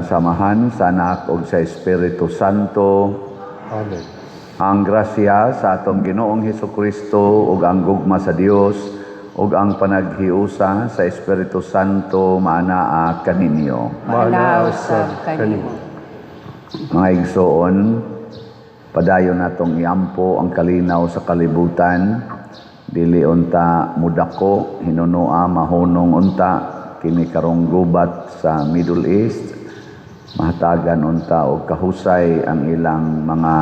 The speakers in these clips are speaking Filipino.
samahan sa Anak ug sa Espiritu Santo. Amen. Ang grasya sa atong Ginoong Hesukristo ug ang gugma sa Dios ug ang panaghiusa sa Espiritu Santo maanaa kaninyo. Manaaw sa kanimo. Mga igsoon, padayon natong iampo ang kalinaw sa kalibutan. Dili unta mudako, hinunua mahunong unta kini karong gubat sa Middle East. Mahatagan unta og kahusay ang ilang mga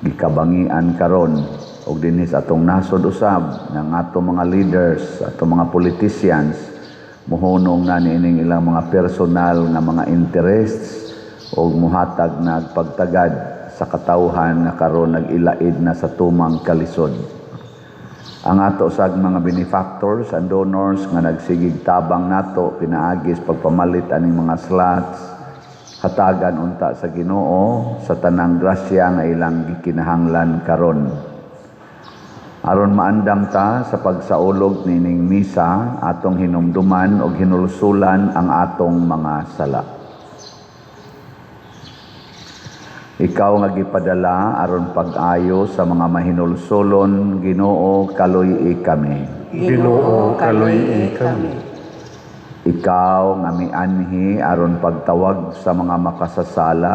gikabangian karon og dinhi sa atong nasod usab ng atong mga leaders, atong mga politicians mohunong na niining ilang mga personal nga mga interests og muhatag nagpagtagad sa katawhan nga karon nagilaid na sa tumang kalisod. Ang ato usag mga benefactors and donors nga nagsigig tabang nato pinaagis pagpamalit aning mga slots, hatagan unta sa Ginoo sa tanang grasya nga ilang gikinahanglan karon. Aron maandam ta sa pagsaulog nining misa, atong hinumduman og hinulsulan ang atong mga sala. Ikaw nga gipadala aron pag-ayo sa mga mahinulsulon, Ginoo kaluy-i kami. Ginoo kaluy-i kami. Ikaw nga mianhi aron pagtawag sa mga makasasala,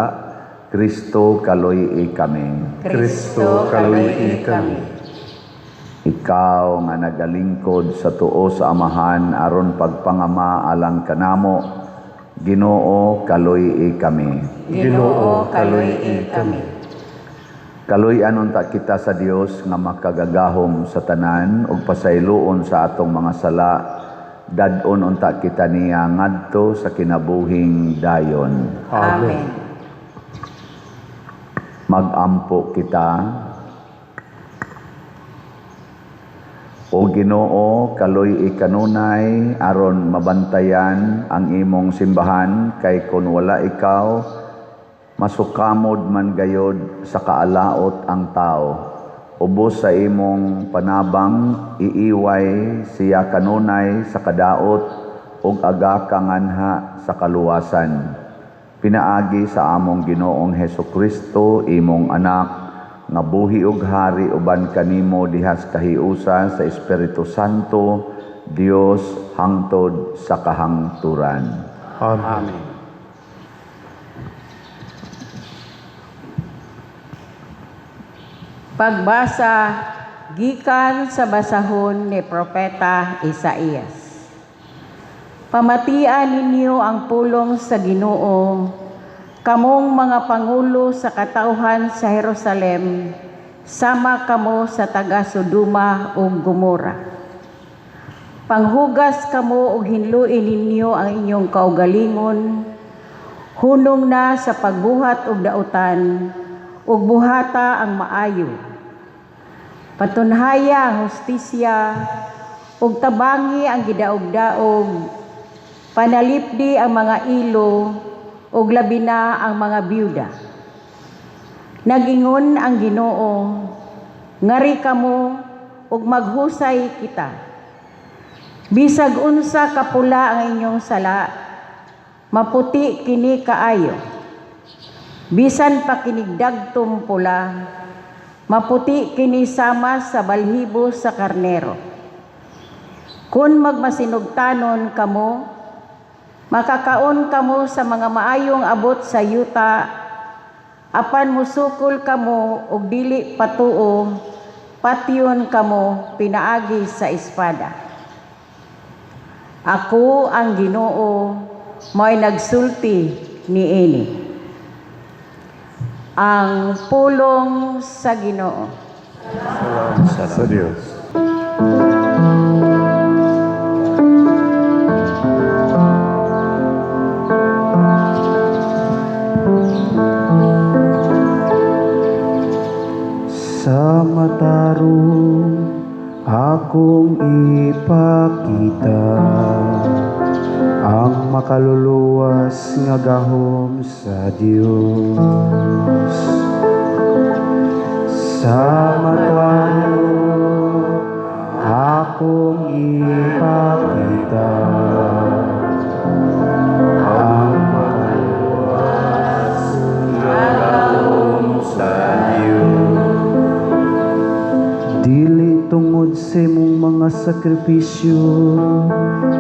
Kristo kaluy-i kami. Kristo kaluy-i kami. Ikaw nga nagalingkod sa tuo sa Amahan aron pagpangama alang kanamo, Ginoo kaluy-i kami. Ginoo kaluy-i kami. Kaluy-an unta kita sa Dios nga makagagahom sa tanan ug pasayloon sa atong mga sala. Dadon unta kita niya ngadto sa kinabuhing dayon. Amen. Magampo kita. O Ginoo, kaluy-i kanunay aron mabantayan ang imong simbahan kay kun wala ikaw masukamod man gayod sa kaalaot ang tao. Ubos sa imong panabang iiway siya kanunay sa kadaot ug aga kanganha sa kaluwasan. Pinaagi sa among Ginoong Hesukristo imong anak nga buhi ug hari uban kanimo dihas kahiusa sa Espiritu Santo, Dios hangtod sa kahangturan. Amen. Pagbasa gikan sa basahon ni Propeta Isaías. Pamatian ninyo ang pulong sa Ginoo, kamong mga pangulo sa katawhan sa Jerusalem, sama kamo sa taga Sodoma ug Gomora. Panghugas kamo ug hinluin ninyo ang inyong kaugalingon, hunong na sa pagbuhat og dautan, ug buhata ang maayo. Patunhaya ang hustisya, ug tabangi ang gidaog-daog, panalipdi ang mga ilo, ug labi na ang mga byuda. Nagingon ang Ginoo, ngari kamo ug maghusay kita. Bisag unsa kapula ang inyong sala, maputi kini kaayo. Bisan pa kinigdagtom pula, maputi kini sama sa balhibo sa karnero. Kun magmasinugtanon kamo, makakaon kamo sa mga maayong abot sa yuta, apan musukol kamo og dili patuo, patyon kamo pinaagi sa espada. Ako ang Ginoo, mo'y nagsulti niini. Ang pulong sa Ginoo. Salamat sa Diyos. Sa matarong akong ipakita ang makaluluwas nga gahom sa Dios. Sa matarong akong ipakita ang makaluluwas sakripisyo,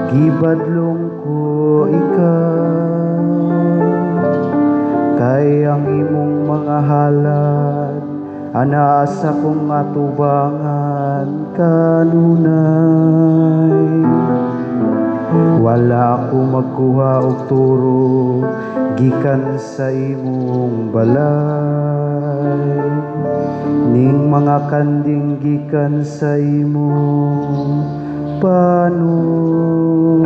gibadlong ko ikaw. Kay ang imong mga halad, anaasa kong atubangan kanunay. Wala ko magkuha og turo, gikan sa imong balay. Ning mga kanding gikan sa imong panon.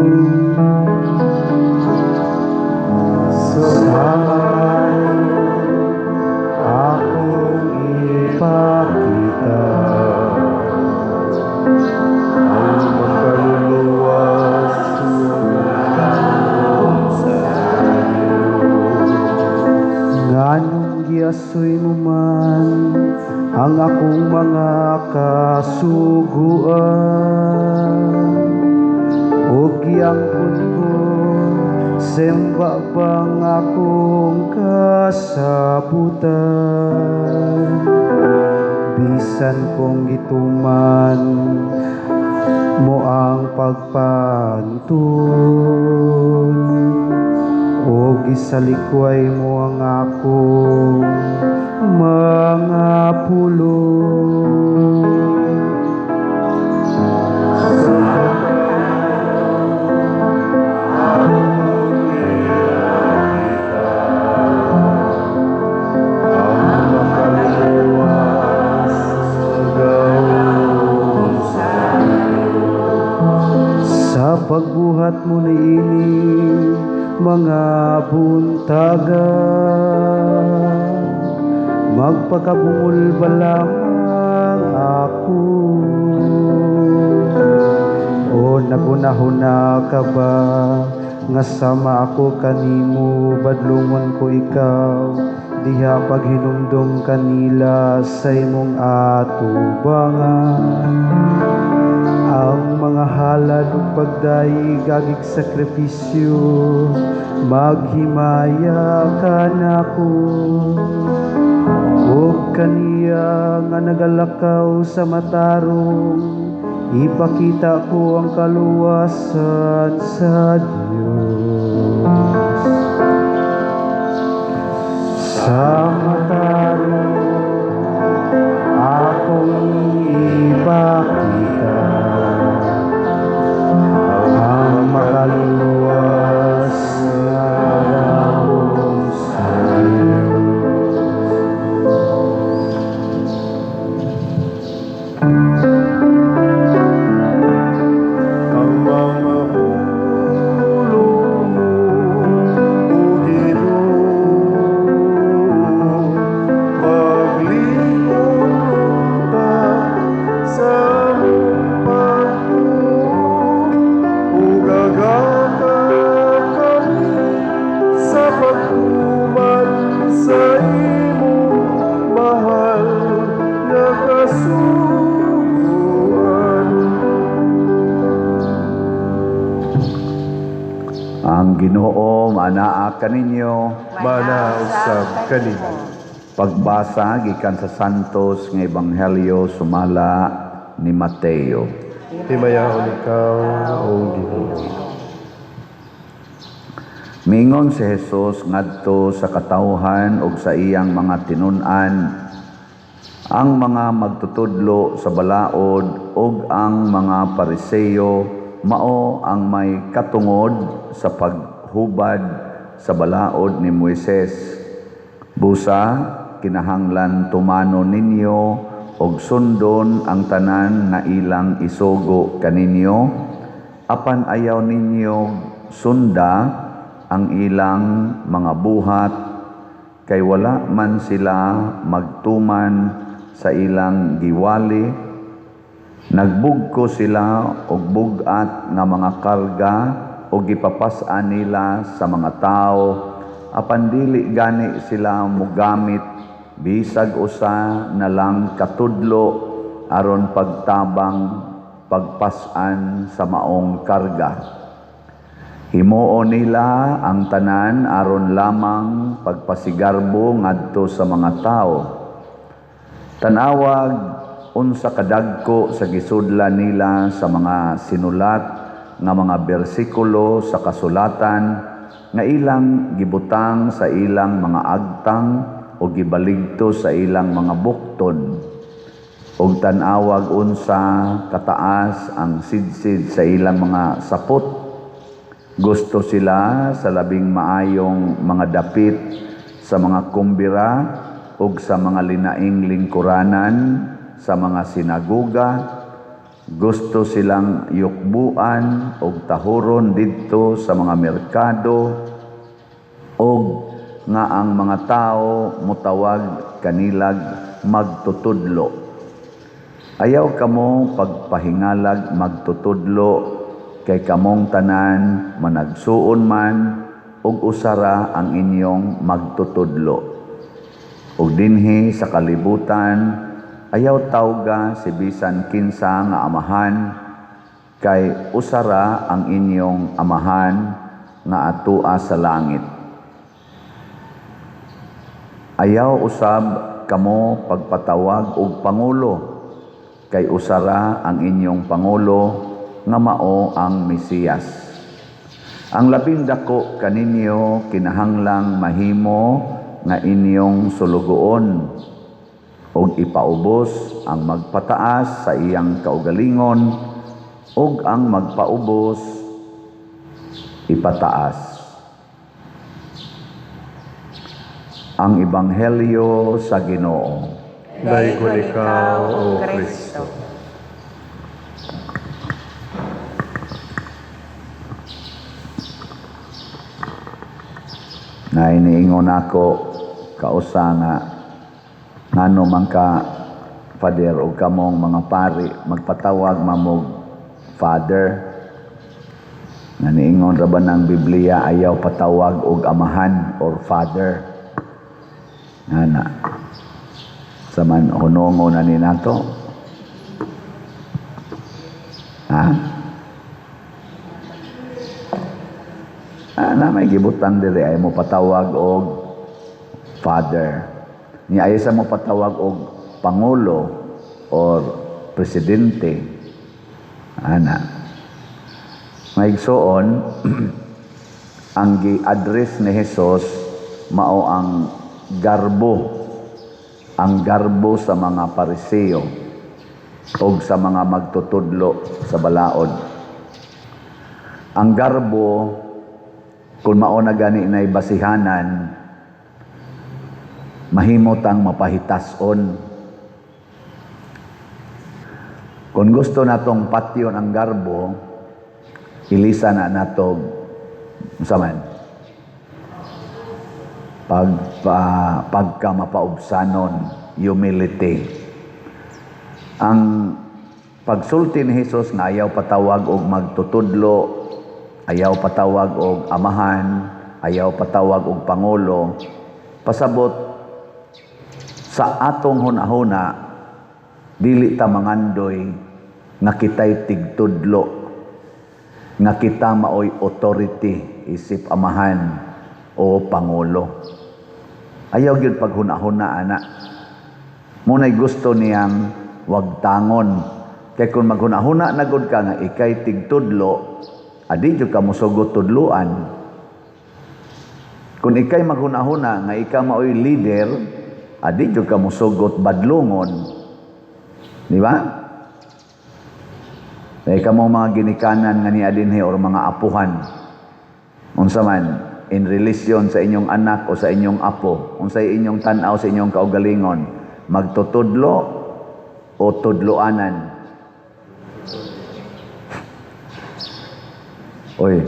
Salamat akong ipakita ang makaluluwas nganong giasoy mo man ang akong mga kasuguan ug giangkon ko semba pang akong kasabutan. Bisan kong gituman mo ang pagpantun o gisalikway mo ang akong mga pulong. Sa pagbuhat mo na ini mga buntagan, magpakabungol ba lamang ako? O nagunahuna ka ba nga sama ako kanimo, badlungon ko ikaw, diha paghinumdum kanila sa imong atubangan. Ang mga halad ug pagdaig agig sakripisyo, maghimaya ka nako. Ug kaniya nga nagalakaw sa matarong, ipakita ko ang kaluwasan sa Dios. Sa matarong akong ipakita ang makaluluwas na damong sa Diyos. Ang mga ulo mo, O Ginoo, maglingon ka sa Ang Ginoo manaa kaninyo. manausab kanimo. Pagbasa gikan sa Santos nga Ebanghelyo sumala ni Mateo. Himayaon ikaw, O Ginoo. Mingon si Jesus ngadto sa katawhan ug sa iyang mga tinun-an, ang mga magtutudlo sa balaod ug ang mga Pariseo mao ang may katungod sa paghubad sa balaod ni Moises. Busa kinahanglan tumano ninyo og sundon ang tanan nga ilang isugo kaninyo, apan ayaw ninyo sunda ang ilang mga buhat, kay wala man sila magtuman sa ilang giwali. Nagbugko sila og bugat nga mga karga o gipapas-an nila sa mga tao, apan dili gani sila mogamit bisag usa na lang katudlo aron pagtabang pagpas-an sa maong karga. Himuo nila ang tanan aron lamang pagpasigarbo ngadto sa mga tao. Tanawag unsa kadagko sa gisudlan nila sa mga sinulat nga mga bersikulo sa kasulatan nga ilang gibutang sa ilang mga agtang o gibaligto sa ilang mga bukton ug tan-awag unsa kataas ang sidsid sa ilang mga sapot. Gusto sila sa labing maayong mga dapit sa mga kumbira ug sa mga linaing lingkuranan sa mga sinagoga. Gusto silang yukbuan ug tahuron didto sa mga merkado ug nga ang mga tao mutawag kanilag magtutudlo. Ayaw kamo pagpahingalag magtutudlo kay kamong tanan managsuon man ug usara ang inyong magtutudlo. Ug dinhi sa kalibutan ayaw tawga si bisan kinsa nga amahan kay usara ang inyong amahan nga atua sa langit. Ayaw usab kamo pagpatawag og pangulo kay usara ang inyong pangulo nga mao ang Mesiyas. Ang labing dako kaninyo kinahanglang mahimo nga inyong sulugoon ug ipaubos ang magpataas sa iyang kaugalingon ug ang magpaubos ipataas. Ang Ebanghelyo sa Ginoo. Daigol ikaw, O Kristo. Na iniingon ako kausa nga ngano man ka Father o kamong mga pari magpatawag mamog Father. Nga niingon ra ba ng Biblia ayaw patawag og amahan or Father. Ngana. Saman hunongo na ni nato. Ha? Na may gibutan diri ay mo patawag og Father. Ni ay sa mo patawag og Pangulo or Presidente. Ana. Maigsoon ang gi-address ni Jesus mao ang garbo. Ang garbo sa mga Pariseo o sa mga magtutudlo sa balaod. Ang garbo, kung mao na gani inay basihanan, mahimotang mapahitason. Kung gusto natong patyon ang garbo, ilisa na natog saman pagka mapaubsanon, humility. Ang pagsulti ni Jesus nga ayaw patawag og magtutudlo, ayaw patawag og amahan, ayaw patawag og pangulo, pasabot sa atong hunahuna dili ta mangandoy nga kitay tigtudlo, nga kita maoy authority isip amahan o pangulo. Ayaw gyud paghuna-huna ana. Munay gusto niyang wag tangon. Kay kung maghuna-huna na gud ka nga ikay tigtudlo, adi jud ka mosugot tudluan. Kung ikay maghuna-huna nga ikaw maoy leader, adi jud ka mosugot badlongon. Di ba? Kay kamo mga ginikanan nga niya dinhi or mga apuhan. Unsa man in relasyon sa inyong anak o sa inyong apo, unsay inyong tan-aw sa inyong kaugalingon, magtutudlo o tudloanan. Oy.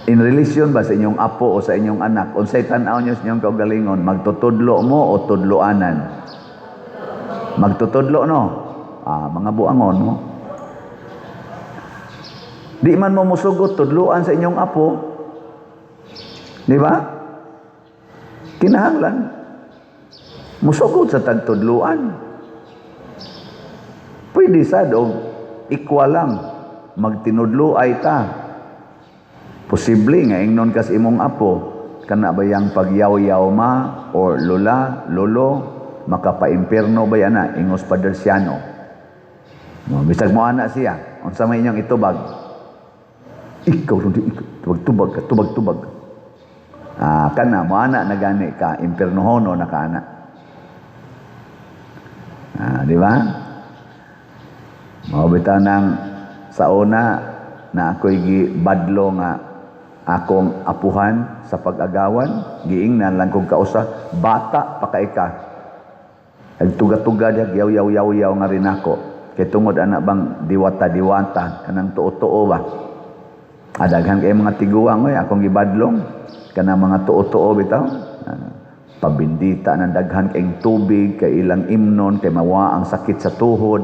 In relasyon ba sa inyong apo o sa inyong anak, unsay tan-aw niyo sa inyong kaugalingon, magtutudlo mo o tudloanan? Magtutudlo no? Mga buangon mo. Di man mo musugot tudloan sa inyong apo. Di ba? Kinahanglan musugot sa tagtudluan. Pwede sad og equal lang magtinudlo ay ta. Posible nga ingnon kas imong apo kana bayang pagyaw-yaw ma or lola, lolo makapaimpierno ba yan na, ingos Padersiano. No, bisag mo ana siya, unsa may inyong itubag? Ikaw ron di, tubag-tubag. Kana, mo ana na gani ka, impiernohono na kana. Di ba? Mabitaw nang sa una na ako'y gibadlo nga akong apuhan sa pag-agawan, giingnan lang kong kausa, bata pa kay ka. Nagtuga-tuga diya, yaw nga rin ako. Kaya tungod anak bang diwata, kanang tuo-tuo ba? Adaghan kay mga tiguang, akong gibadlong, kanang mga tuo-tuo bitaw. Pabindita ng daghan kayong tubig, kay ilang imnon, kay mawa ang sakit sa tuhod.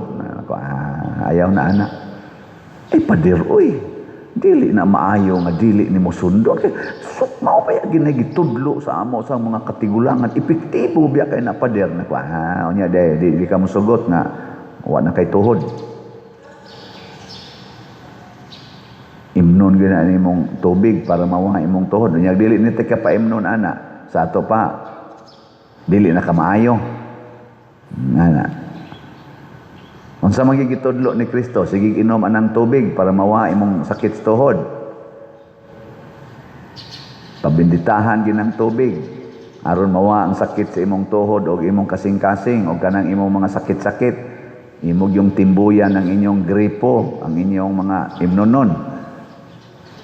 Ayaw na anak. Padir, dili na maayo nga dili ni mo sundo. Mao pa ginagitudlo sa amo sa mga katigulangan. Epektibo biya kay na padir na unya di ka mosugot nga wa na kay tuhod. Imnon gina nimong tubig para mawa imong tuhod. Unya dili ni ka pa imnon ana. Sa ato pa dili na ka maayo. Ana. Unsa magigitudlo ni Kristo, sige inom anang tubig para mawa imong sakit sa tuhod. Pabinditahan ginang tubig aron mawa ang sakit sa imong tuhod o imong kasing-kasing o kanang imong mga sakit-sakit. Imog yung timbuyan ng inyong gripo, ang inyong mga imnonon.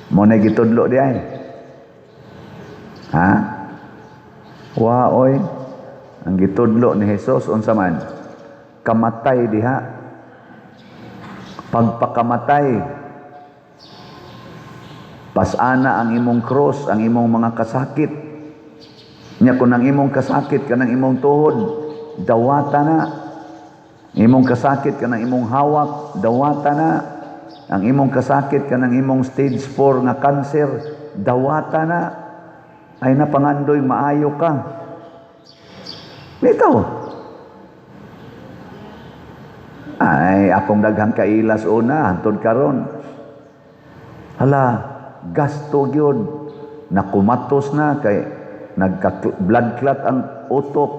Mo na gitudlo di ay. Ha? Waoy, ang gitudlo ni Jesus unsa man? Kamatay diha. Pagpakamatay, pasana ang imong cross, ang imong mga kasakit. Nya kung ang imong kasakit kanang imong tuhod, dawata na. Imong kasakit kanang imong hawak, dawata na. Ang imong kasakit kanang imong stage 4 nga cancer, dawata na. Ay napangandoy maayo ka. Bitaw. Ay, akong daghang kailas una, hantod karon. Hala, gasto gyud. Nakumatos na kay nagka-blood clot ang utok.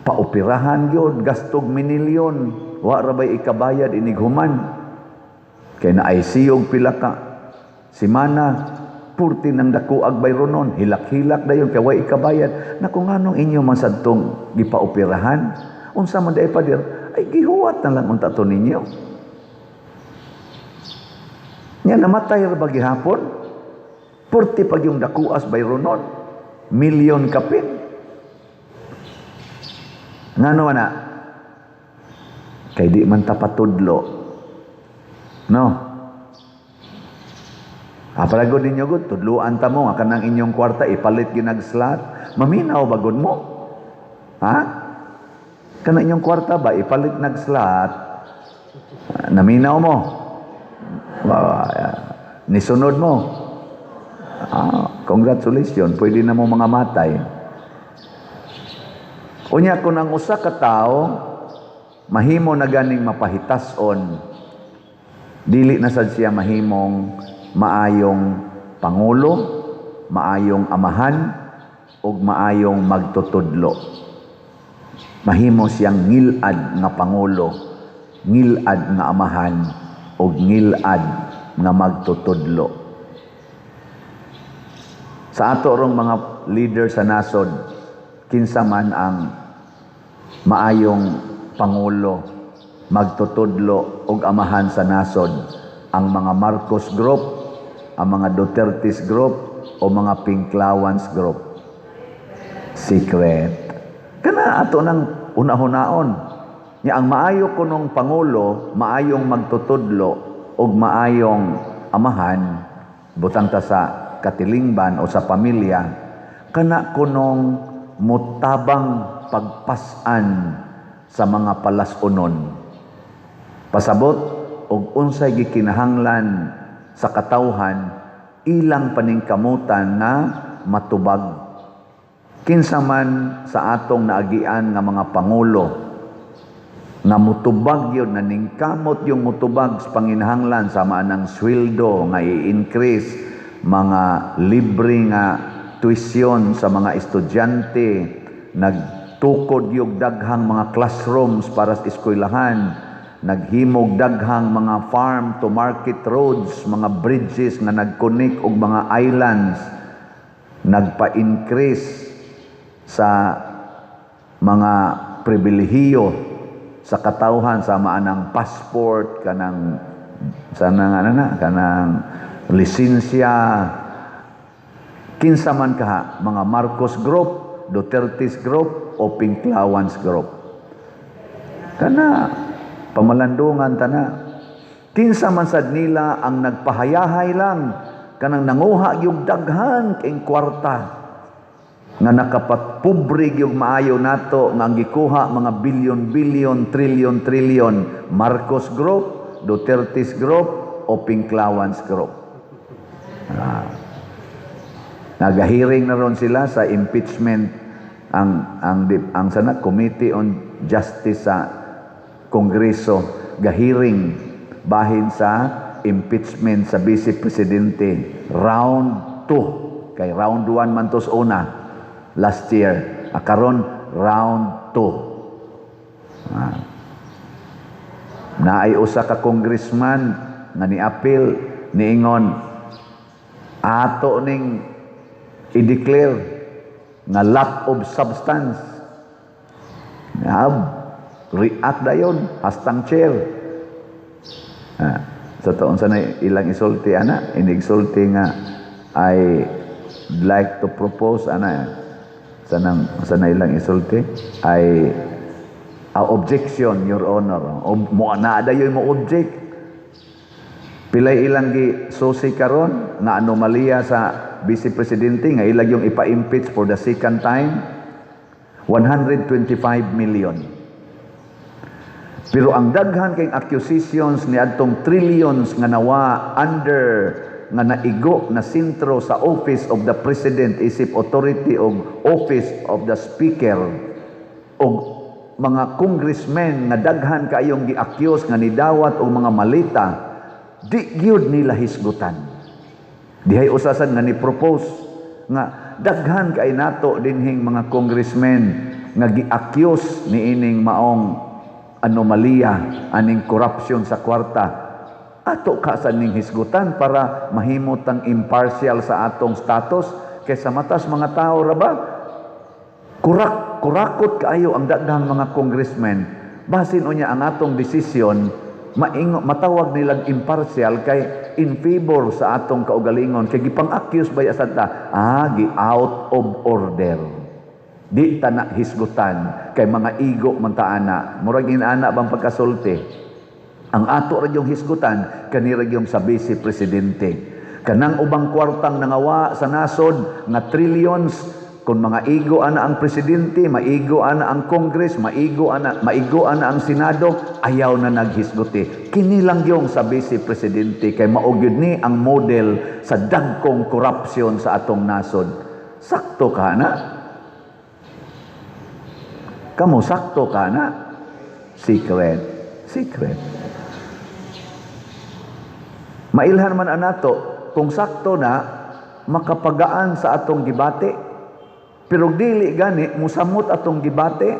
Paoperahan gyud, gastog minilyon. Wa ra bay ikabayad inighuman. Kay na ICU pila ka semana, purti nang dakuag bayronon, hilak-hilak dayon kay wa ikabayad. Naku nganong inyo man sadtong gipaoperahan? Unsa man day padir? Ay gihuwat na lang unta to ninyo. Nya namatay ra ba gihapon? Purti pag yung dakuas bayronon, milyon kapin. Ngano na? Kay di man ta patudlo. No? Apalagod ninyo gud, tudluan ta mo nga kanang inyong kwarta ipalit ginag-slot. Maminaw ba gud mo? Ha? Kanang inyong kwarta ba ipalit nag-slot? Naminaw mo? Nisunod mo? Congratulations, pwede na mo mga matay. Unya kung ang usa ka tawo mahimo na ganing mapahitason, dili na sad siya mahimong maayong pangulo, maayong amahan, ug maayong magtutudlo. Mahimo siyang ngilad nga pangulo, ngilad nga amahan, ug ngilad nga magtutudlo. Sa ato rong mga leader sa nasod, kinsa man ang maayong pangulo, magtutudlo ug amahan sa nasod, ang mga Marcos group, ang mga Dutertes group o mga Pinklawans group. Secret. Kana ato nang una-hunaon. Nya ang maayo kunong pangulo, maayong magtutudlo ug maayong amahan, butang ta sa katilingban o sa pamilya, kana kunong mutabang pagpasan sa mga palasunon. Pasabot og unsay gikinahanglan sa katawhan, ilang paningkamutan na matubag. Kinsa man sa atong naagian nga mga pangulo nga mutubag yun, na ningkamot yung mutubag sa panginahanglan sa maanang sweldo nga i-increase, mga libre nga tuition sa mga estudyante, tukod yung daghang mga classrooms para sa eskwelahan, naghimog daghang mga farm to market roads, mga bridges nga nag-connect og mga islands, nagpa-increase sa mga pribilehiyo sa katawhan sama anang passport kanang kanang lisensya kinsa man kaha, mga Marcos Group, Duterte's Group o Pinklawans Group. Kana pamalandungan tana. Kinsa man sad nila ang nagpahayahay lang kanang nanguha yung daghan kay kwarta nga nakapatpubrig yung maayo nato nga ang gikuha mga bilyon-bilyon, trilyon-trilyon, Marcos Group, Duterte's Group o Pinklawans Group. Nagahiring na ron sila sa impeachment ang sana Committee on Justice sa Kongreso gahiring bahin sa impeachment sa Vice Presidente round 2 kay round 1 man tos una last year karon round 2 naay usa ka congressman nga niapil niingon ato ning i-declare nga lack of substance. React dayon hastang chair. Sa taon sana ilang isulti ana, inigsulti nga I like to propose ana sana ilang isulti I objection your honor. Mo na dayon mo object. Pilay ilang gi susi karon nga anomalya sa Vice Presidente nga ilag yung ipa-impeach for the second time 125 million. Pero ang daghan kay accusations ni adtong trillions nga nawa under nga naigo na sentro sa Office of the President isip authority og Office of the Speaker og mga congressmen nga daghan kayong gi-accuse nga nidawat og mga malita di gyud nila hisgutan. Dihay usasan nga ni-propose nga daghan kay nato dinhing mga congressmen nga gi-accuse niining maong anomalya aning corruption sa kwarta ato ka sa ning hisgutan para mahimot ang impartial sa atong status kaysa matas mga tao ra ba kurakot kaayo ang daghang mga congressmen basin unya ang atong desisyon matawag nilang impartial kay in favor sa atong kaugalingon kay gipang-accuse ba ya sadta gi out of order di ta na hisgutan kay mga igo man ta ana murag inaana bang pagkasulti ang ato ra yung hisgutan kani ra yung sa Vice Presidente kanang ubang kwartang nangawa sa nasod nga trillions kung mga igo ana ang presidente, maigo ana ang Congress, maigo ana ang Senado, ayaw na naghisguti. Kini lang yung sa Vice Presidente kay maugyod ni ang model sa dagkong corruption sa atong nasod. Sakto ka na? Kamu sakto ka na? Secret. Mailhan man anato kung sakto na makapagaan sa atong gibate. Pero dili gani musamot atong gibate.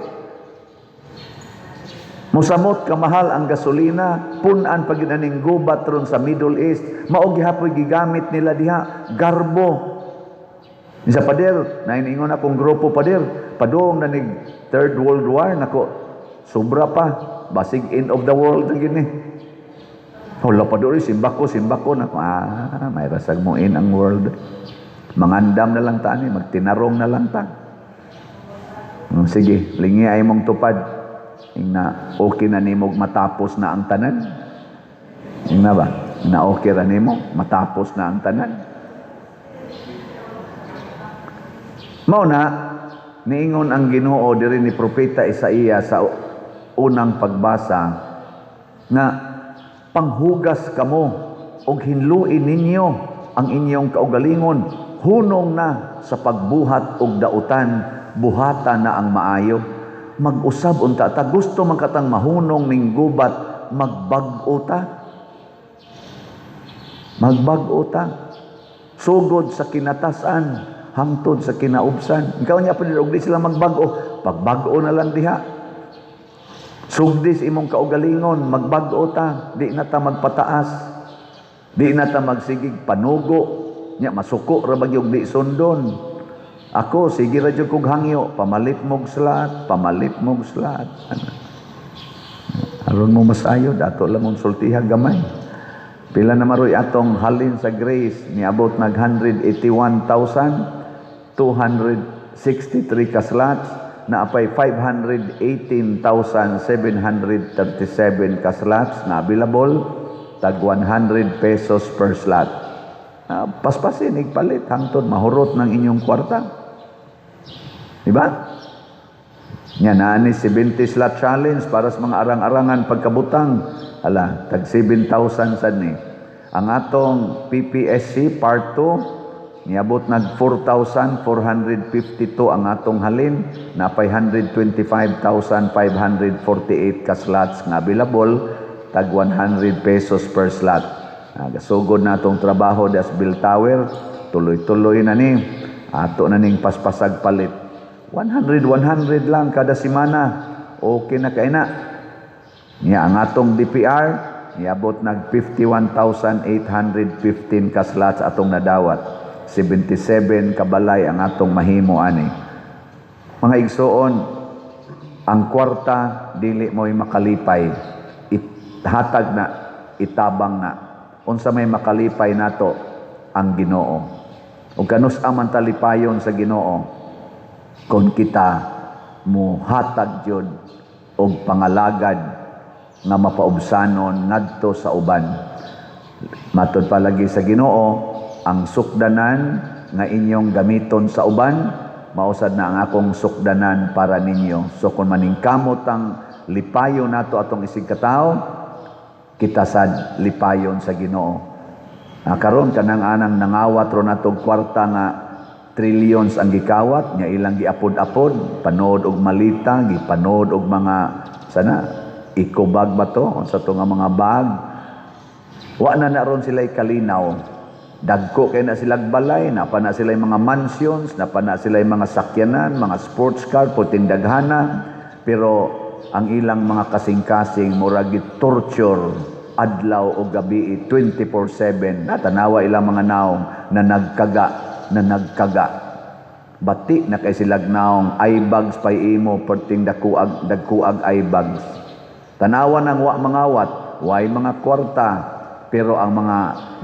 Musamot kamahal ang gasolina, punan pag aning gubat ron sa Middle East, mao gihapoy gigamit nila diha garbo. Isa pader, naingon akong grupo pader, padung na nig Third World War nako sobra pa, basig end of the world gini. Wala pa doon, simbako na may rasag mo in ang world. Mangandam na lang ta ni, magtinarong na lang ta. Sige, lingi ay mong tupad. Ingna okay na nimo matapos na ang tanan. Ingna ba? Na okay ra nimo matapos na ang tanan. Mao na niingon ang Ginoo diri ni propeta Isaiah sa unang pagbasa nga panghugas kamo og hinluin ninyo ang inyong kaugalingon hunong na sa pagbuhat og dautan buhata na ang maayo mag-usab unta ta gusto man katang mahunong ning gubat magbag-o ta sugod sa kinatasan hangtod sa kinaubsan ikaw niya pa og di sila magbag-o pagbago na lang diha. Sugdis imong kaugalingon, magbago ta, di na ta magpataas. Di na ta magsigig panugo. Nya masuko ra bagyog di sundon. Ako sige ra jud kog hangyo, pamalit mog slat, pamalit mog slat. Aron mo masayo dato lang mong sultiha gamay. Pila na maroy atong halin sa Grace niabot nag 181,263 ka slots na apay 518,737 ka slots na available tag 100 pesos per slot. Paspasin igpalit hangtod mahurot ng inyong kwarta. Diba? Nya na ni 70 slot challenge para sa mga arang-arangan pagkabutang. Ala, tag 7,000 sad ni. Ang atong PPSC Part 2 niabot nag 4,452 ang atong halin na 125,548 ka slots nga available tag 100 pesos per slot. Gasugod na atong trabaho das Bill Tower, tuloy-tuloy na ni. Ato na ning paspasag palit. 100 lang kada semana. Okay na kay na. Niya ang atong DPR niabot nag 51,815 ka slots atong nadawat. 77 ka balay ang atong mahimo ani. Mga igsoon, ang kwarta dili mo'y makalipay. Hatag na, itabang na. Unsa may makalipay nato ang Ginoo. Ug kanus aman talipayon sa Ginoo kung kita mo hatag jud og pangalagad nga mapaubsanon ngadto sa uban. Matud palagi sa Ginoo, ang sukdanan nga inyong gamiton sa uban, mausad na ang akong sukdanan para ninyo. So kung maningkamot ang lipayon nato atong isig katao, kita sad lipayon sa Ginoo. Karon kanang anang nangawat ro natong kwarta nga trillions ang gikawat, nya ilang giapod-apod, panood og malita, gipanood og mga sana ikobag ba to? Sa to nga mga bag. Wa na ron sila kalinaw. Dagko kay na sila balay, napa na sila mga mansions, napa na sila mga sakyanan, mga sports car, puting daghana. Pero ang ilang mga kasing-kasing murag torture adlaw o gabi 24/7. Natanawa ilang mga naong na nagkaga. Bati na kay silag naong eye bags pay imo perting dagkuag eye bags. Tanawa ng wa mangawat, way mga kwarta, pero ang mga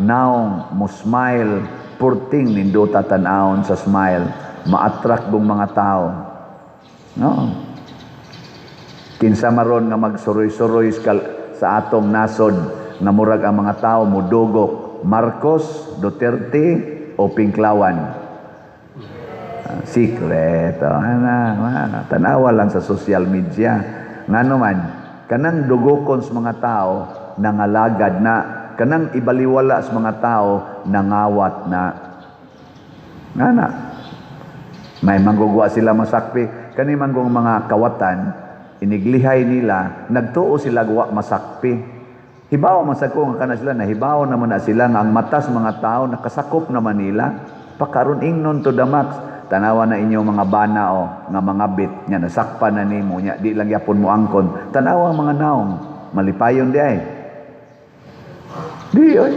naong mo smile, purting nindota tanawon sa smile, ma-attract bong mga tao. No? Kinsa maron nga magsuroy-suroy sa atong nasod, nga murag ang mga tao mudugok, Marcos, Duterte, o Pinklawan. Secret. Tanawa lang sa social media. Nga naman, kanang dugokon sa mga tao nangalagad na, kanang ibaliwala sa mga tao nangawat na. Ngana, may manggugwa sila masakpi. Kani manggong mga kawatan, iniglihay nila, nagtuo sila guwa masakpi. Hibaw masako nga kana sila, nahibaw naman na sila nga ang matas mga tao nakasakop naman nila. Pakaron ingnon to the max. Tanawa na inyo mga banao nga mga bit nya nasakpan na nimo nya di lang yapon mo angkon. Tanawa mga naong malipayon di ay. Di oy.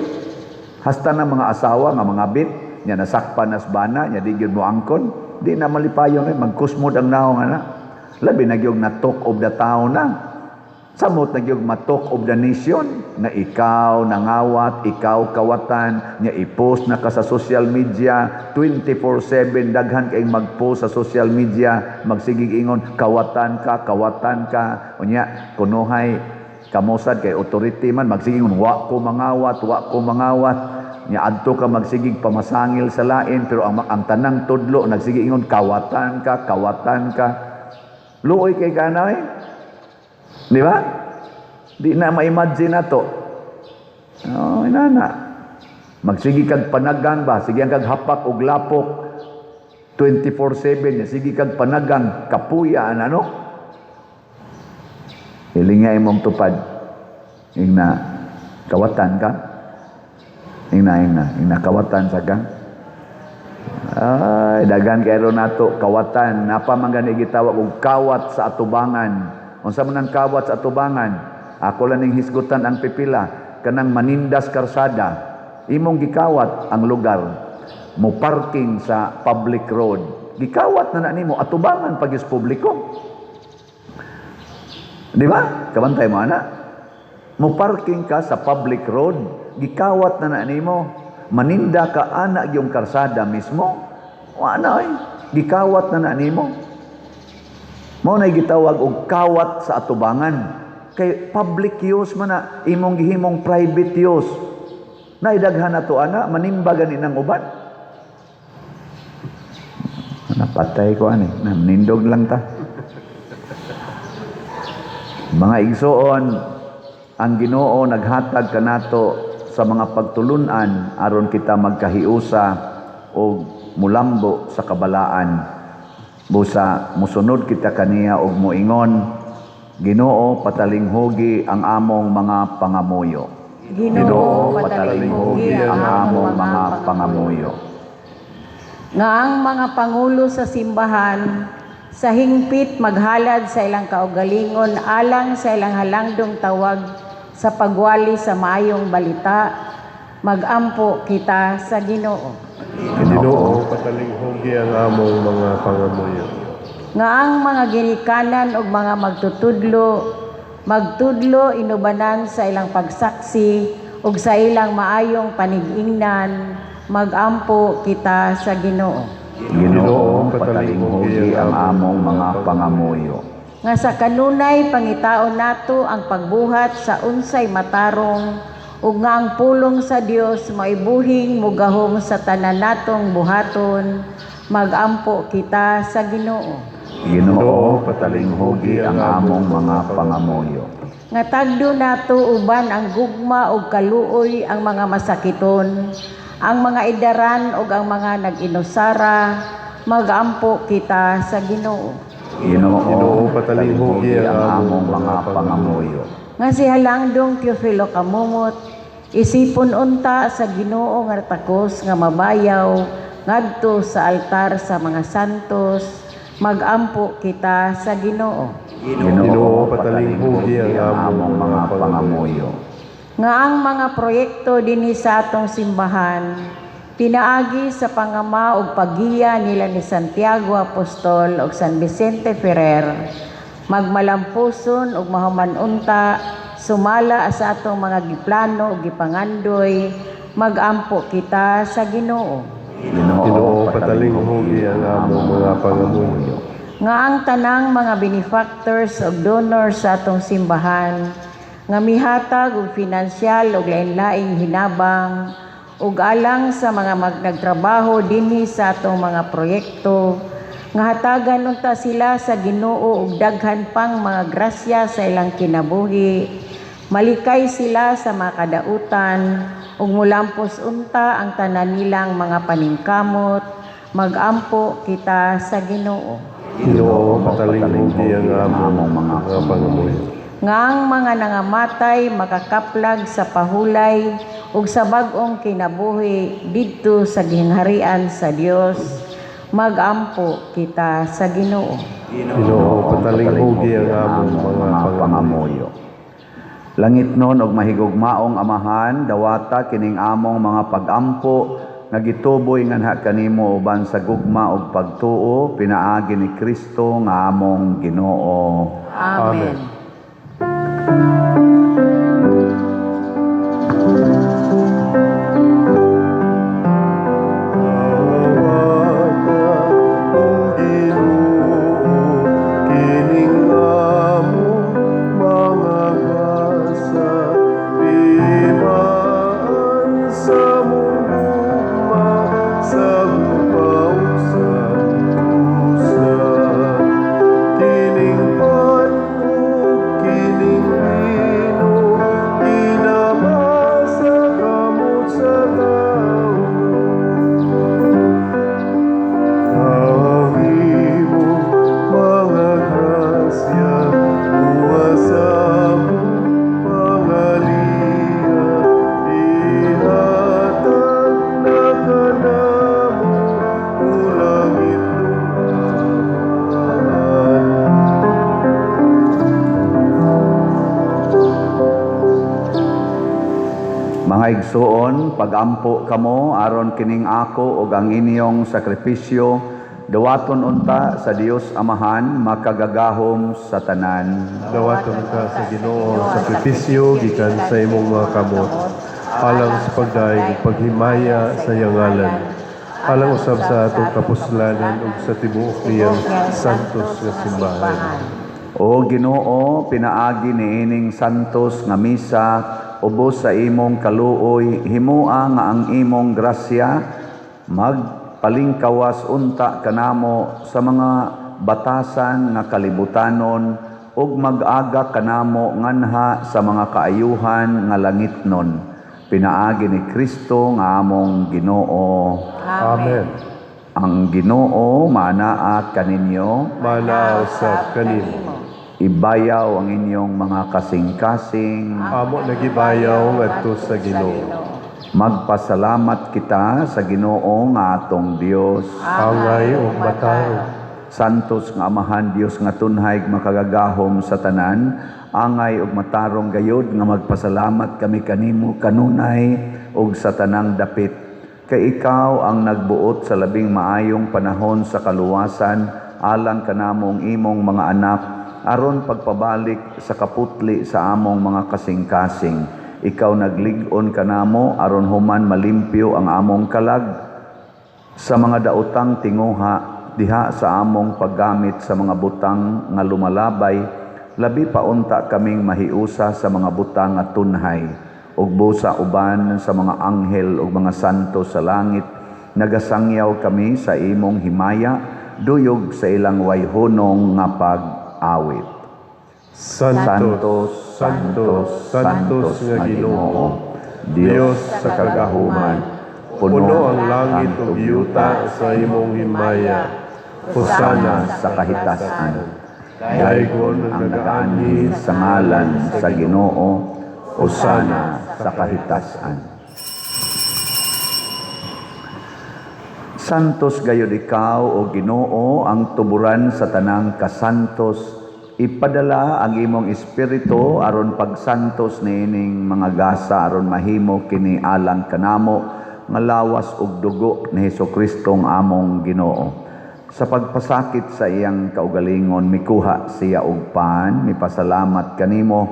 Hasta na mga asawa nga mga bit nya nasakpan nas bana nya di gyud mo angkon, di na malipayon ay magkusmod ang naong ana. Labi na gyud na talk of the town na. Samot na gyud matok of the nation na ikaw nangawat, ikaw kawatan, nya i-post na ka sa social media 24/7 daghan kay mag-post sa social media, magsigig ingon kawatan ka. Unya kunuhay kamosad kay authority man magsigig ingon wa ko mangawat. Nya adto ka magsigig pamasangil sa lain pero ang tanang tudlo nagsigig ingon kawatan ka. Luoy kay kanay. Di ba? Di na ma-imagine na to. Oh, inana. Magsigi kag panagang ba? Sige kag hapak og lapok 24/7. Sige kag panagang kapuya ano? Hilingay mong tupad. Ingna kawatan ka? Ingna kawatan sa ka? Ay, daghan kayo nato kawatan. Napa man gani gitawag og kawat sa atubangan. Unsa man ang kawat sa atubangan? Ako lang ning hisgutan ang pipila kanang manindas karsada. Imong gikawat ang lugar. Mo parking sa public road. Gikawat na nimo atubangan pag is publiko. Di ba? Kabantay mo ana. Mo parking ka sa public road, gikawat na nimo. Maninda ka anak yung karsada mismo. Wala gikawat na nimo. Mao na gitawag og kawat sa atubangan. Kay public use man na imong gihimong private use. Naidaghan na to ana manimba gani ng uban. Napatay ko ani, nindog lang ta. Mga igsoon, ang Ginoo naghatag kanato sa mga pagtulunan aron kita magkahiusa o mulambo sa kabalaan. Busa musunod kita kaniya og moingon, Ginoo patalinghugi ang among mga pangamuyo. Ginoo patalinghugi ang among mga pangamuyo. Nga ang mga pangulo sa simbahan sa hingpit maghalad sa ilang kaugalingon alang sa ilang halangdong tawag sa pagwali sa maayong balita, magampo kita sa Ginoo. Ginoo patalinghugi ang among mga pangamuyo. Nga ang mga ginikanan ug mga magtudlo inubanan sa ilang pagsaksi ug sa ilang maayong panigingnan, magampo kita sa Ginoo. Ginoo patalinghugi ang among mga pangamuyo. Nga sa kanunay pangitaon nato ang pagbuhat sa unsay matarong ug nga ang pulong sa Dios maibuhing mugahom sa tanan natong buhaton, magampo kita sa Ginoo. Ginoo patalinghugi ang among mga pangamuyo. Nga tagdo nato uban ang gugma ug kaluoy ang mga masakiton, ang mga idaran ug ang mga nag-inusara, magampo kita sa Ginoo. Ginoo patalinghugi ang among mga pangamuyo. Nga si Halangdong Teofilo Kamumot, isipon unta sa Ginoo nga takos nga mabayaw ngadto sa altar sa mga santos, magampo kita sa Ginoo. Ginoo patalinghugi ang among mga pangamuyo. Nga ang mga proyekto dinhi sa atong simbahan pinaagi sa pangama ug paggiya nila ni Santiago Apostol ug San Vicente Ferrer, magmalampuson ug mahuman unta sumala sa atong mga giplano ug gipangandoy, magampo kita sa Ginoo. Ginoo patalinghugi ang among mga pangamuyo. Nga ang tanang mga benefactors ug donors sa atong simbahan nga mihatag og pinansyal ug lain-laing hinabang ug alang sa mga nagtrabaho dinhi sa atong mga proyekto, nga hatagan unta sila sa Ginoo ug daghan pang mga grasya sa ilang kinabuhi, malikay sila sa mga kadautan ug mulampos unta ang tanan nilang mga paningkamot, magampo kita sa Ginoo. Ginoo patalinghugi ang among mga pangamuyo. Nga ang mga nangamatay makakaplag sa pahulay ug sa bag-ong kinabuhi didto sa gingharian sa Dios, magampo kita sa Ginoo. Ginoo patalinghugi ang among mga pangamuyo. Langit nun og mahigugmaong Amahan, dawata kining among mga pagampo nga gituboy nganha kanimo uban sa gugma ug pagtuo pinaagi ni Kristo nga among Ginoo. Amen. Mga igsuon, pagampo kamo aron kining ako ug ang inyong sakripisyo dawaton unta sa Dios Amahan makagagahom sa tanan. Dawaton ka sa Ginoo sa sakripisyo gikan sa imong mga kamot alang sa pagdaig ug paghimaya sa iyang ngalan. Alang usab sa atong kapuslanan ug sa tibuok niyang santos nga simbahan. O Ginoo, pinaagi niining santos nga misa ubos sa imong kaluoy, himua nga ang imong grasya magpalingkawas unta kanamo sa mga batasan nga kalibutanon ug mag-aga kanamo nganha sa mga kaayuhan nga langitnon. Pinaagi ni Kristo nga among Ginoo. Amen. Ang Ginoo manaat kaninyo, Manaw sa kanimo. ibayaw ang inyong mga kasing-kasing. Amo nagibayaw ngadto sa Ginoo. Magpasalamat kita sa Ginoo nga atong Dios. Angay ug matarong. Santos nga Amahan Dios nga tunhay makagagahom sa tanan, angay ug matarong gayud nga magpasalamat kami kanimo kanunay ug sa tanang dapit. Kay ikaw ang nagbuot sa labing maayong panahon sa kaluwasan alang kanamong imong mga anak aron pagpabalik sa kaputli sa among mga kasing-kasing. Ikaw naglig-on kanamo aron human malimpyo ang among kalag sa mga daotang tinguha diha sa among paggamit sa mga butang nga lumalabay, labi pa unta kaming mahiusa sa mga butang nga tunhay ug busa uban sa mga anghel ug mga santo sa langit. Nagasangyaw kami sa imong himaya duyog sa ilang wayhonong nga pag-awit. Santos, Santos, Santos nga Ginoo, Dios sa kagahuman, puno ang langit ug yuta sa imong himaya. Hosana sa kahitasan. Daygon ang nagaanhi sa ngalan sa Ginoo. Hosana sa kahitasan. Santos gayud ikaw o Ginoo ang tuburan sa tanang kasantos. Ipadala ang imong espiritu aron pagsantos niining mga gasa aron mahimo kini alang kanamo nga lawas ug dugo ni Hesukristo ang among Ginoo. Sa pagpasakit sa iyang kaugalingon mikuha siya og pan, mipasalamat kanimo,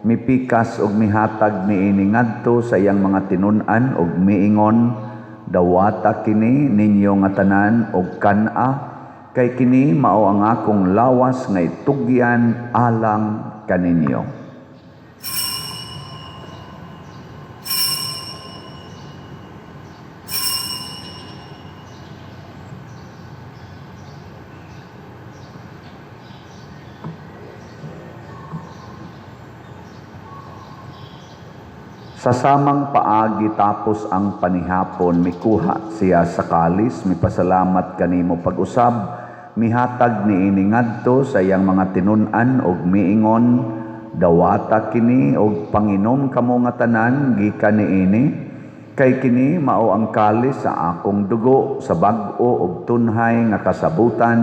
mipikas ug mihatag niini ngadto sa iyang mga tinun-an ug miingon, dawata kini ninyo nga tanan og kan-a, kay kini mao ang akong lawas nga itugyan alang kaninyo. Sa samang paagi tapos ang panihapon, mikuha siya sa kalis, mipasalamat kanimo pag-usab, mihatag niini ngadto sa iyang mga tinun-an og miingon, dawata kini og panginom kamo nga tanan gikan niini, kay kini mao ang kalis sa akong dugo sa bag-o ug tunhay nga kasabutan,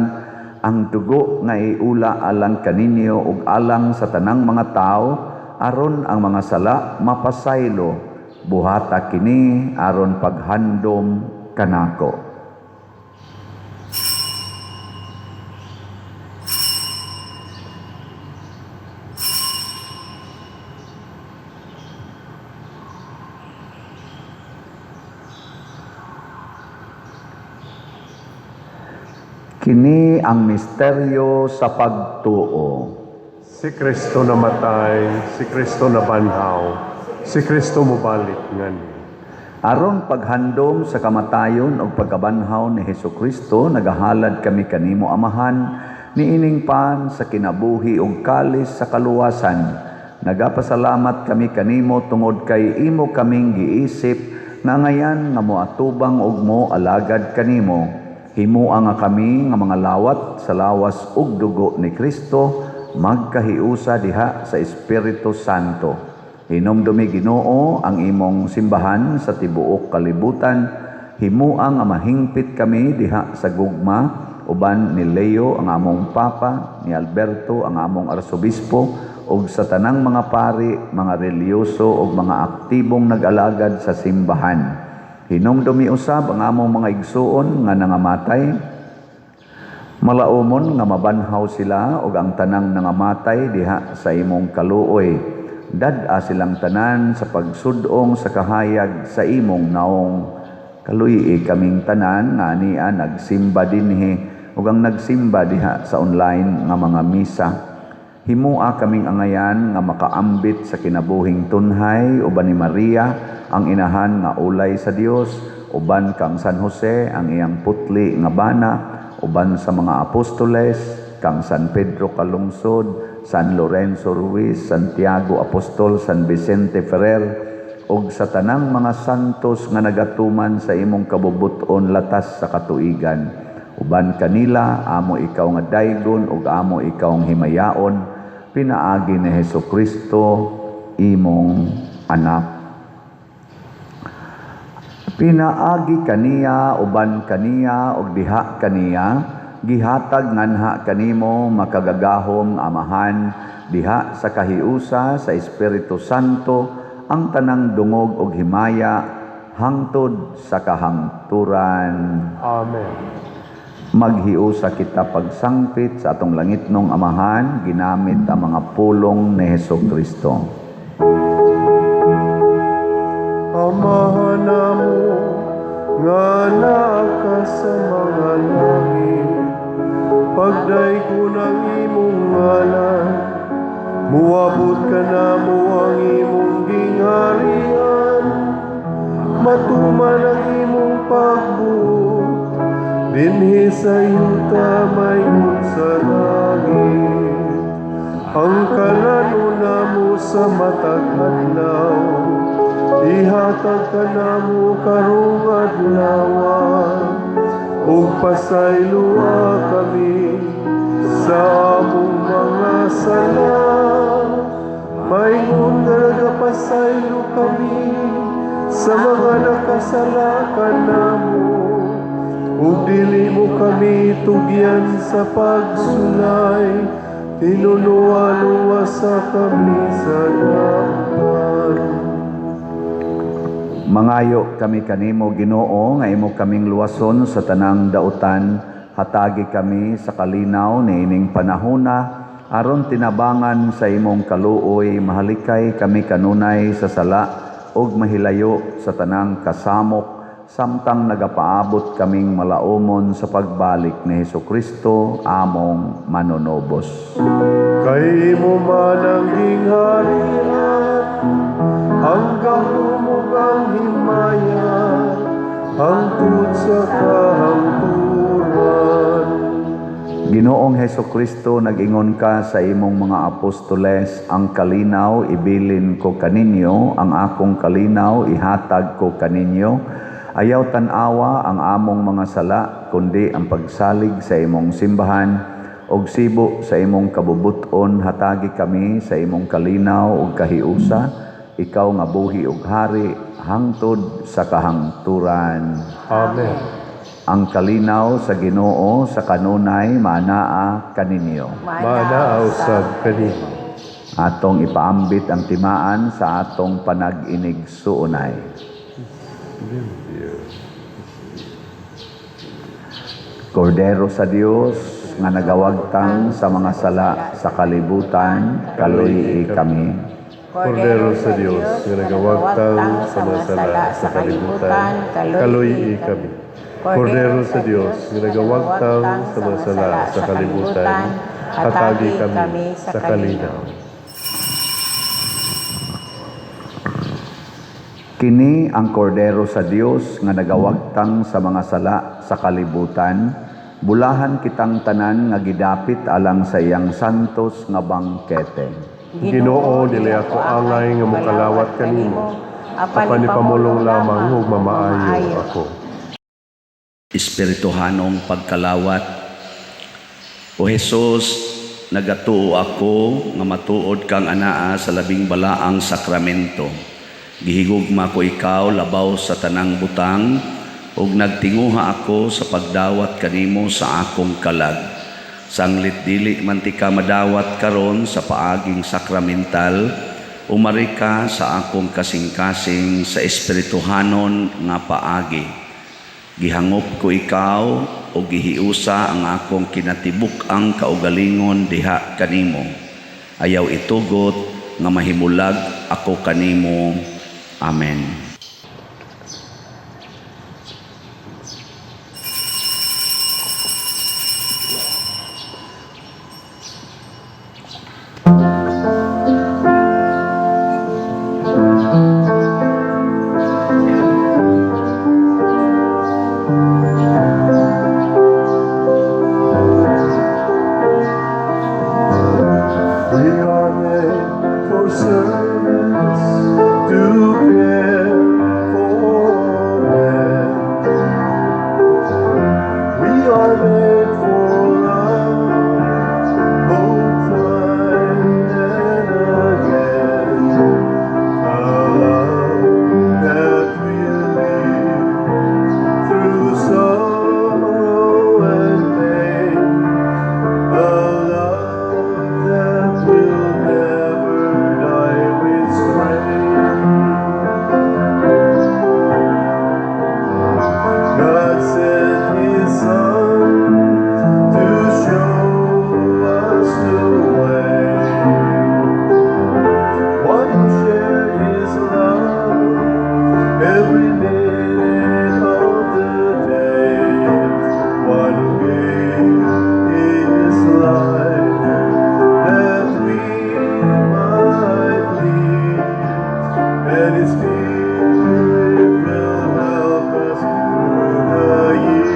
ang dugo nga iula alang kaninyo ug alang sa tanang mga tao, aron ang mga sala mapasaylo, buhata kini aron paghandom kanako. Kini ang misteryo sa pagtuo. Si Kristo namatay, si Kristo nabanhaw, si Kristo mubalik ngani. Aron paghandom sa kamatayon o pagkabanhaw ni Hesukristo, nagahalad kami kanimo Amahan, niining pan sa kinabuhi ug kalis sa kaluwasan. Nagapasalamat kami kanimo tungod kay imo kaming giisip nga ngayan nga moatubang ug mo alagad kanimo. Himua nga kami nga mga lawat sa lawas ug dugo ni Kristo, magkahiusa diha sa Espiritu Santo. Hinumdumi Ginoo ang imong simbahan sa tibuok kalibutan. Himua nga mahingpit kami diha sa gugma uban ni Leo ang among Papa, ni Alberto ang among Arsobispo, ug sa tanang mga pari, mga reliyoso ug mga aktibong nag-alagad sa simbahan. Hinumdumi usab ang among mga igsuon nga nangamatay. Malaumon nga mabanhaw sila ug ang tanang nangamatay diha sa imong kaluoy. Dad-a silang tanan sa pagsudong sa kahayag sa imong naong. Kaluyi kaming tanan nga niya nagsimba dinhi ug ang nagsimba diha sa online nga mga misa. Himua kaming angayan nga makaambit sa kinabuhing tunhay uban ni Maria ang inahan nga ulay sa Dios, uban kang San Jose ang iyang putli nga bana, uban sa mga apostoles, kang San Pedro Kalungsod, San Lorenzo Ruiz, Santiago Apostol, San Vicente Ferrer, ug sa tanang mga santos nga nagatuman sa imong kabubuton latas sa katuigan. Uban kanila, amo ikaw nga daygon ug amo ikaw ang himayaon, pinaagi ni Hesukristo, imong anak. Pinaagi kaniya, uban kaniya, ug diha kaniya, gihatag nganha kanimo makagagahom amahan, diha sa kahiusa sa Espiritu Santo, ang tanang dungog ug himaya hangtod sa kahangturan. Amen. Maghiusa kita pagsangpit sa atong langitnong amahan ginamit ang mga pulong ni Hesukristo. Amahan namo nga naa sa mga langit, pagdaygo ng imong ngalan, muabot ka namo ang imong gingharian, matuman ang imong pagbuot, dinhi sa yuta mayroon sa langit. Ang kalano namo sa matag adlaw, ihatag ka namo karong adlaw, ug pasaylua kami sa among mga sala. Maingon nga nagapasaylo kami sa mga nakasala kanamo, ug dili mo kami tugyan sa pagsulay, tinunuan-uwa sa kami sa dapan. Mangayo kami kanimo Ginoo nga imo kaming luwason sa tanang dautan, hatagi kami sa kalinaw niining panahona aron tinabangan sa imong kaluoy, mahalikay kami kanunay sa sala ug mahilayo sa tanang kasamok, samtang nagapaabot kaming malaumon sa pagbalik ni Hesukristo among manunobos. Kay imo man ang gingharian, hanggang humugang himaya, hangtod sa kahangturan. Ginoong Hesukristo, nag-ingon ka sa imong mga apostoles, ang kalinaw ibilin ko kaninyo, ang akong kalinaw ihatag ko kaninyo. Ayaw tanawa ang among mga sala, kundi ang pagsalig sa imong simbahan, og sibo sa imong kabubuton, hatagi kami sa imong kalinaw ug kahiusa, ikaw nga buhi ug hari, hangtod sa kahangturan. Amen. Ang kalinaw sa Ginoo sa kanunay manaa kaninyo. Manaa usab kanimo. Atong ipaambit ang timaan sa atong panag-inig suunay. Kordero sa Dios nga nagawagtang sa mga sala sa kalibutan, kaluyi kami. Kordero sa Dios nga nagawagtang sa mga sala sa kalibutan, kaluyi kami. Kordero sa Dios nga nagawagtang sa mga sala sa kalibutan, hatagi kami sa kalinaw. Kini ang kordero sa Dios nga nagawagtang sa mga sala sa kalibutan, bulahan kitang tanan nga gidapit alang sa iyang santos nga bangkete. Ginoo, dili ako angay nga mokalawat kanimo, apan ipamulong lamang ug mamaayo ako. Espirituhanong pagkalawat. O Jesus, nagatuo ako nga matuod kang anaa sa labing balaang sakramento. Gihigugma ko ikaw labaw sa tanang butang ug nagtinguha ako sa pagdawat kanimo sa akong kalag. Sanglit dili man ti ka madawat karon sa paaging sakramental, umari ka sa akong kasing-kasing sa espirituhanon nga paagi. Gihangop ko ikaw o gihiusa ang akong kinatibuk ang kaugalingon diha kanimo. Ayaw itugot nga mahimulag ako kanimo. Amen. We are made for service, to care for men. We are made for love, both time and again. A love that will live through sorrow and pain. A love that will never die with strength. God sent His Son to show us the way. One who shared His love every minute of the day. One who gave His life that we might live, and His Spirit will help us through the years.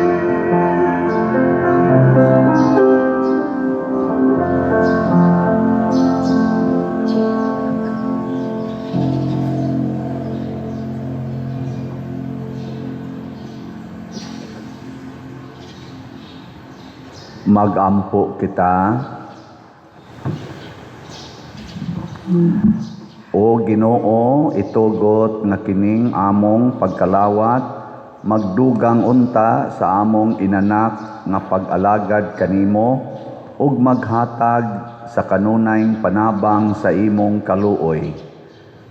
Magampo kita o Ginoo, itugot nga kining among pagkalawat magdugang unta sa among inanak nga pag-alagad kanimo ug maghatag sa kanunayng panabang sa imong kaluoy.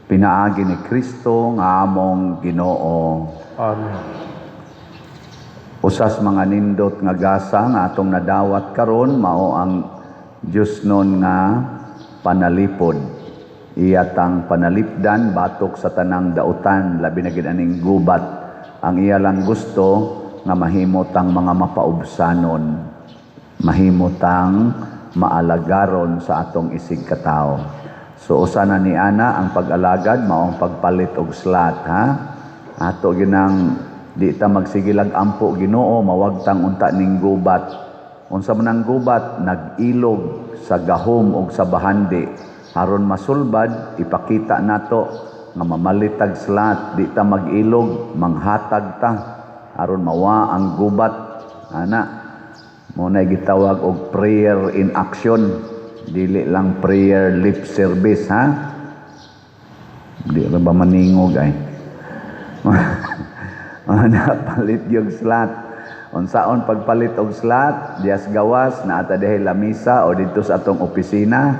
Pinaagi ni Kristo nga among Ginoo. Amen. Usas mga nindot nga gasa nga atong nadawat karon mao ang Dios nun nga panalipod. Iyatang panalipdan batok sa tanang dautan labi na gid aning gubat. Ang iya lang gusto nga mahimotang mga mapaubsanon, mahimotang maalagaron sa atong isig katao. So usa na ni ana ang pag-alagad maong pagpalit og slat ha. Ato ginang di ta magsigilag ampo Ginoo mawagtang unta ning gubat. Unsa man ang gubat nag-ilog sa gahom ug sa bahandi aron masulbad ipakita nato nga mamalitag slat di ta mag-ilog manghatag ta aron mawa ang gubat ana mo na gitawag og prayer in action dili lang prayer lip service ha di ra ba maningog ay palit yung slat. Unsaon pagpalit og slat, dias gawas na ata dahil lamisa o dito sa atong opisina,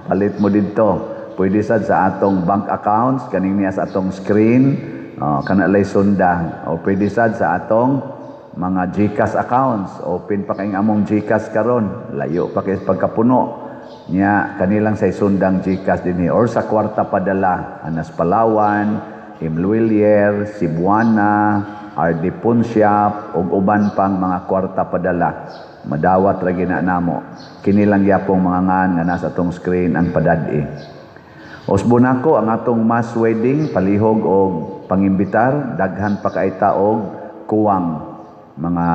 palit mo dito. Pwede sad sa atong bank accounts, kaning niya sa atong screen, kana lay sunda. O pwede sad sa atong mga GCash accounts. Open pa kayong among GCash karon, layo pa kay pagkapuno. Nya kanilang sa sundang GCash dinhi or sa kwarta padala, Anas Palawan, Imluilier, Cebuana, RD Punsiap, ug uban pang mga kwarta padala. Madawat ra gina namo. Kini lang yapong mga ngan nga nasa atong screen ang padad-i. Usbon ako ang atong mass wedding, palihog og pangimbitar, daghan pa kay taog kuwang mga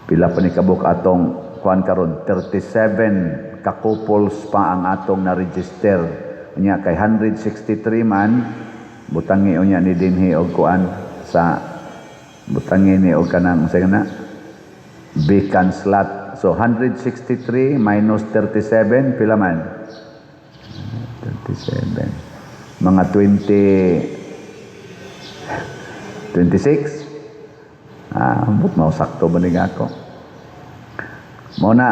pila pa ni kabuk atong kuan karon 37 ka couples pa ang atong na-register. Nya kay 163 man butangi unya ni dinhi og kuan sa butangi ni og kanang sa kana vacant slot. So 163 minus 37 pila man? 37. Mga 26. Ambot mao sakto ba ni ako? Muna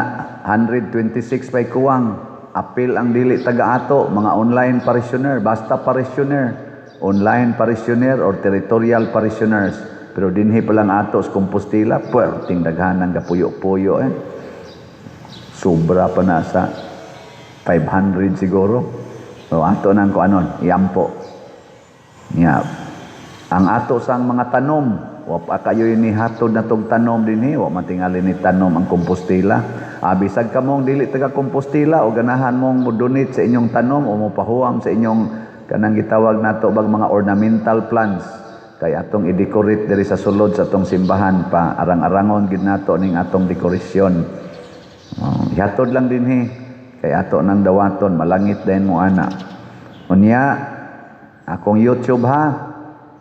126 pay kuwang apil ang dili taga-ato mga online parishioner, basta parishioner, online parishioner or territorial parishioners. Pero dinhi pa lang ato sa Compostela, puwerteng daghanan gapuyo-puyo Sobra pa na sa 500 siguro. So ato nang kuanon, iampo. Yeah. Ang ato sang mga tanom, wa pa kayo ni hatod na tog tanom dinhi, wa matingali ni tanom ang Compostela. Bisag ka mong dili taga Compostela o ganahan mong mo-donate sa inyong tanom o mopahuam sa inyong kanang gitawag nato bag mga ornamental plants. Kay atong i-decorate diri sa sulod sa atong simbahan pa arang-arangon gid nato ning atong dekorasyon. Ihatod lang dinhi kay ato nang dawaton malangit din mo ana. Unya akong YouTube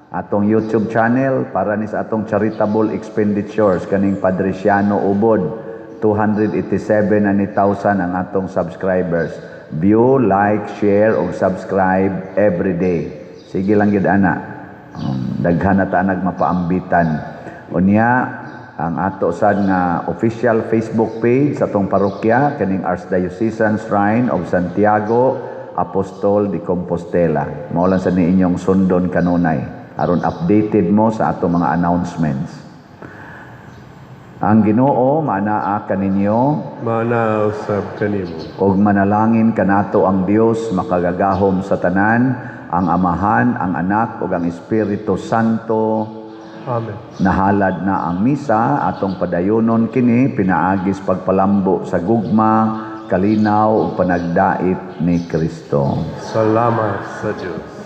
atong YouTube channel para ni sa atong charitable expenditures kaning Padresiano Ubod 287 na ni 1,000 ang atong subscribers. View, like, share ug subscribe every day. Sige lang gid ana. Daghan na ta nagmapaambitan. Unya ang ato sad nga official Facebook page sa atong parokya kaning Archdiocesan Shrine of Santiago Apostol de Compostela. Mao lang sa ni inyong sundon kanunay aron updated mo sa atong mga announcements. Ang Ginoo manaa kaninyo Mana usab kanimo. og manalangin kanato ang Dios makagagahom sa tanan, ang Amahan, ang Anak ug ang Espiritu Santo. Amen. Nahalad na ang misa atong padayonon kini pinaagis pagpalambo sa gugma, kalinaw ug panagdait ni Kristo. Salamat sa Diyos.